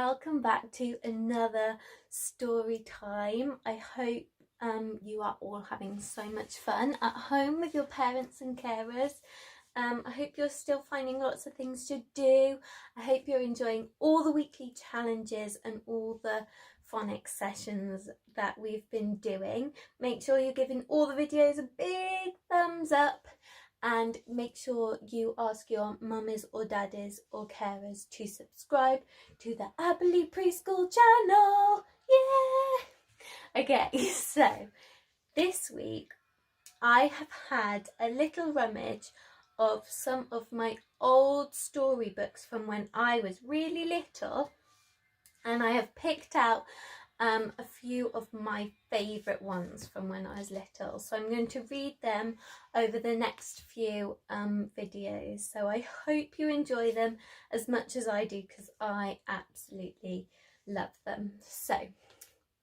welcome back to another story time. I hope you are all having so much fun at home with your parents and carers. I hope you're still finding lots of things to do. I hope you're enjoying all the weekly challenges and all the phonics sessions that we've been doing. Make sure you're giving all the videos a big thumbs up. And make sure you ask your mummies or daddies or carers to subscribe to the Abilene Preschool channel. Yeah! Okay, so this week I have had a little rummage of some of my old storybooks from when I was really little, and I have picked out a few of my favourite ones from when I was little. So I'm going to read them over the next few videos. So I hope you enjoy them as much as I do, because I absolutely love them. So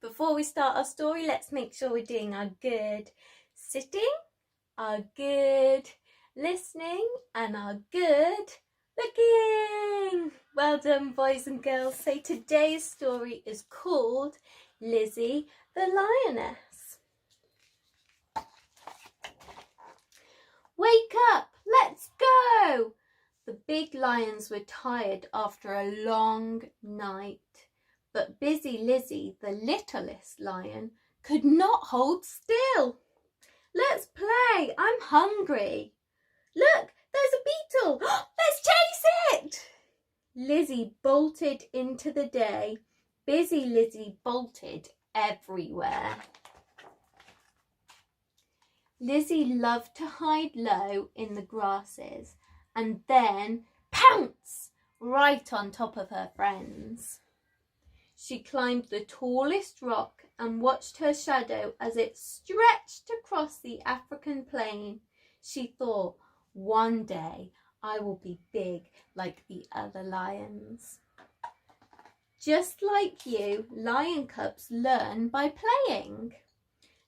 before we start our story, let's make sure we're doing our good sitting, our good listening, and our good looking. Well done, boys and girls. So today's story is called Lizzy the Lioness. Wake up, let's go! The big lions were tired after a long night, but busy Lizzy, the littlest lion, could not hold still. Let's play, I'm hungry. Look, there's a beetle. Let's chase it! Lizzy bolted into the day. Busy Lizzy bolted everywhere. Lizzy loved to hide low in the grasses and then pounce right on top of her friends. She climbed the tallest rock and watched her shadow as it stretched across the African plain. She thought, one day I will be big like the other lions. Just like you, lion cubs learn by playing.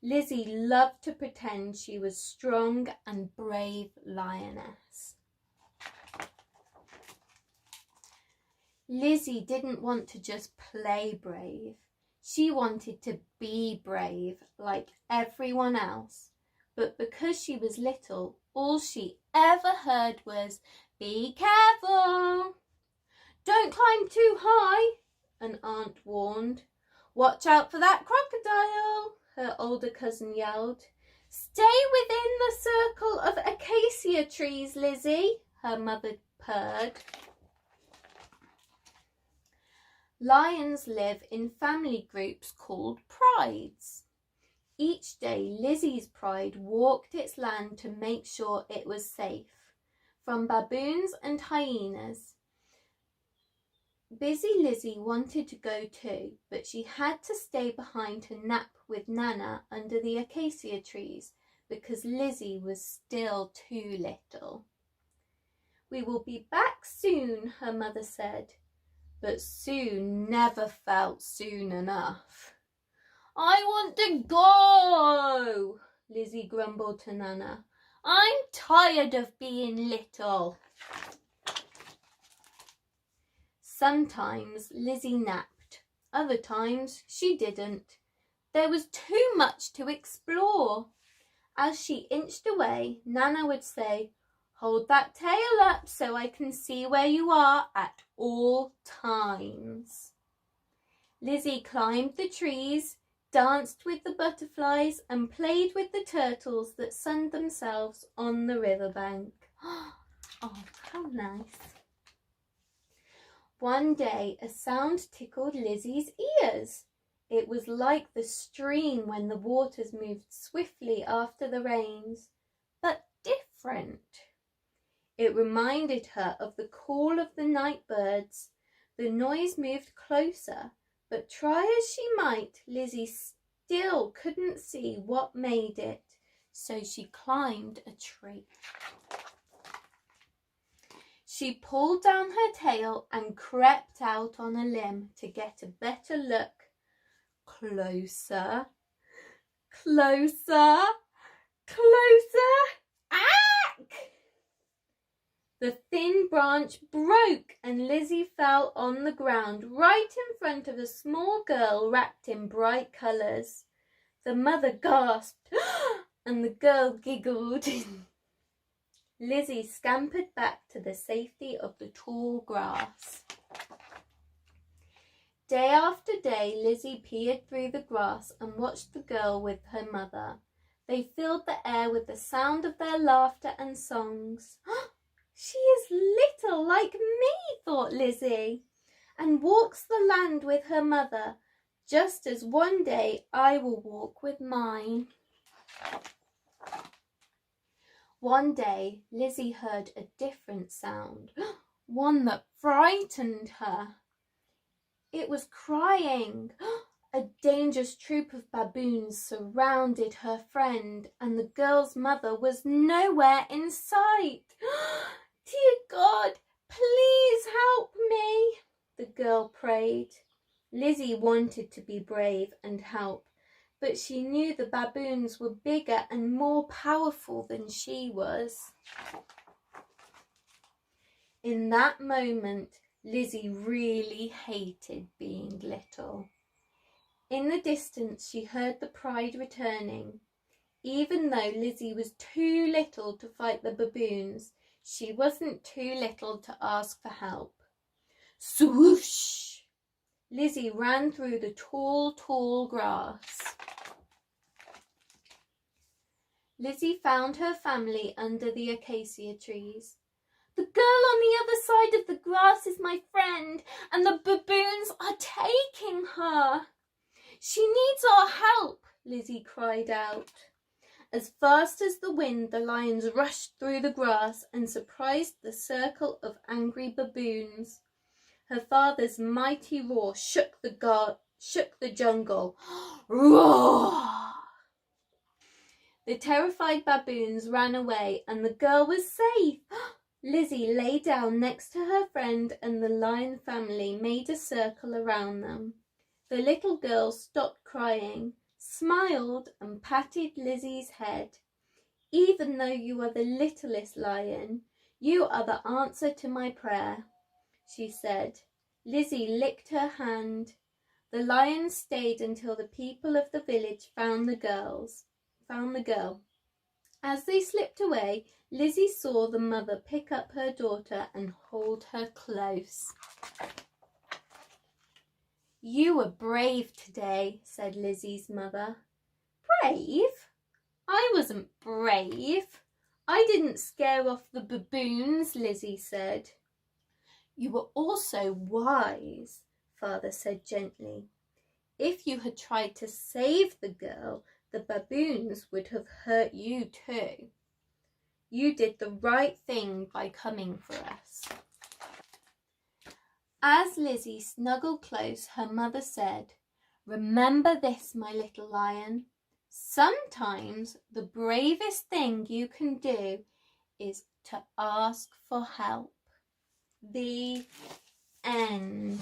Lizzy loved to pretend she was strong and brave lioness. Lizzy didn't want to just play brave. She wanted to be brave like everyone else. But because she was little, all she ever heard was, "Be careful! Don't climb too high," an aunt warned. "Watch out for that crocodile," her older cousin yelled. "Stay within the circle of acacia trees, Lizzy," her mother purred. Lions live in family groups called prides. Each day, Lizzy's pride walked its land to make sure it was safe from baboons and hyenas. Busy Lizzy wanted to go too, but she had to stay behind to nap with Nana under the acacia trees because Lizzy was still too little. "We will be back soon," her mother said, but soon never felt soon enough. "I want to go," Lizzy grumbled to Nana. "I'm tired of being little." Sometimes Lizzy napped, other times she didn't. There was too much to explore. As she inched away, Nana would say, "Hold that tail up so I can see where you are at all times." Lizzy climbed the trees, danced with the butterflies and played with the turtles that sunned themselves on the riverbank. Oh, how nice. One day a sound tickled Lizzy's ears. It was like the stream when the waters moved swiftly after the rains, but different. It reminded her of the call of the night birds. The noise moved closer, but try as she might, Lizzy still couldn't see what made it, so she climbed a tree. She pulled down her tail and crept out on a limb to get a better look. Closer, closer, closer. Ack! The thin branch broke and Lizzy fell on the ground right in front of a small girl wrapped in bright colours. The mother gasped and the girl giggled. Lizzy scampered back to the safety of the tall grass. Day after day, Lizzy peered through the grass and watched the girl with her mother. They filled the air with the sound of their laughter and songs. She is little like me, thought Lizzy, and walks the land with her mother, just as one day I will walk with mine. One day, Lizzy heard a different sound, one that frightened her. It was crying. A dangerous troop of baboons surrounded her friend, and the girl's mother was nowhere in sight. Dear God, please help me, the girl prayed. Lizzy wanted to be brave and help, but she knew the baboons were bigger and more powerful than she was. In that moment, Lizzy really hated being little. In the distance, she heard the pride returning. Even though Lizzy was too little to fight the baboons, she wasn't too little to ask for help. Swoosh! Lizzy ran through the tall grass. Lizzy found her family under the acacia trees. The girl on the other side of the grass is my friend, and the baboons are taking her. She needs our help, Lizzy cried out. As fast as the wind, the lions rushed through the grass and surprised the circle of angry baboons. Her father's mighty roar shook the jungle. Roar! The terrified baboons ran away and the girl was safe. Lizzy lay down next to her friend and the lion family made a circle around them. The little girl stopped crying, smiled and patted Lizzy's head. Even though you are the littlest lion, you are the answer to my prayer, she said. Lizzy licked her hand. The lions stayed until the people of the village found the girl. As they slipped away, Lizzy saw the mother pick up her daughter and hold her close. You were brave today, said Lizzy's mother. Brave? I wasn't brave. I didn't scare off the baboons, Lizzy said. You were also wise, Father said gently. If you had tried to save the girl, the baboons would have hurt you too. You did the right thing by coming for us. As Lizzy snuggled close, her mother said, Remember this, my little lion. Sometimes the bravest thing you can do is to ask for help. The end.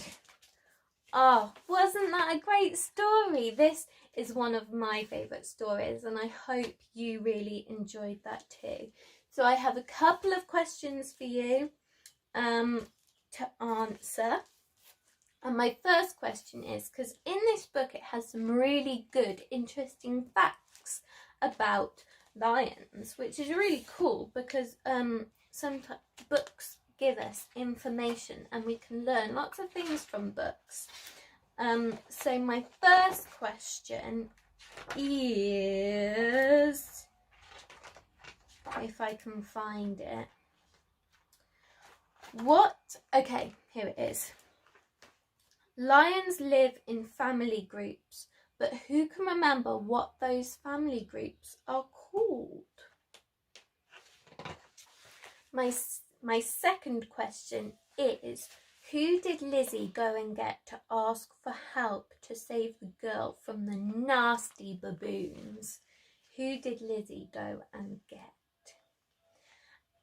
Oh, wasn't that a great story? This is one of my favourite stories and I hope you really enjoyed that too. So I have a couple of questions for you to answer. And my first question is, because in this book it has some really good, interesting facts about lions, which is really cool because sometimes books give us information and we can learn lots of things from books. So my first question is, if I can find it. Okay, here it is. Lions live in family groups, but who can remember what those family groups are called? My second question is, who did Lizzy go and get to ask for help to save the girl from the nasty baboons? Who did Lizzy go and get?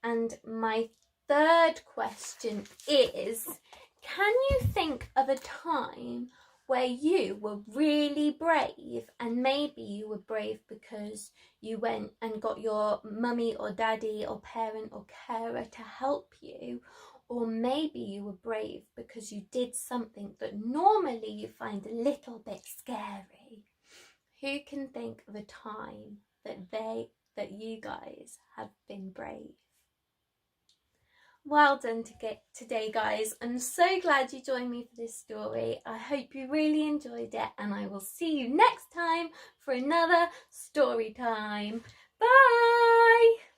And my third question is, can you think of a time where you were really brave, and maybe you were brave because you went and got your mummy or daddy or parent or carer to help you, Or maybe you were brave because you did something that normally you find a little bit scary. Who can think of a time that you guys have been brave? Well done today, guys. I'm so glad you joined me for this story. I hope you really enjoyed it, and I will see you next time for another story time. Bye!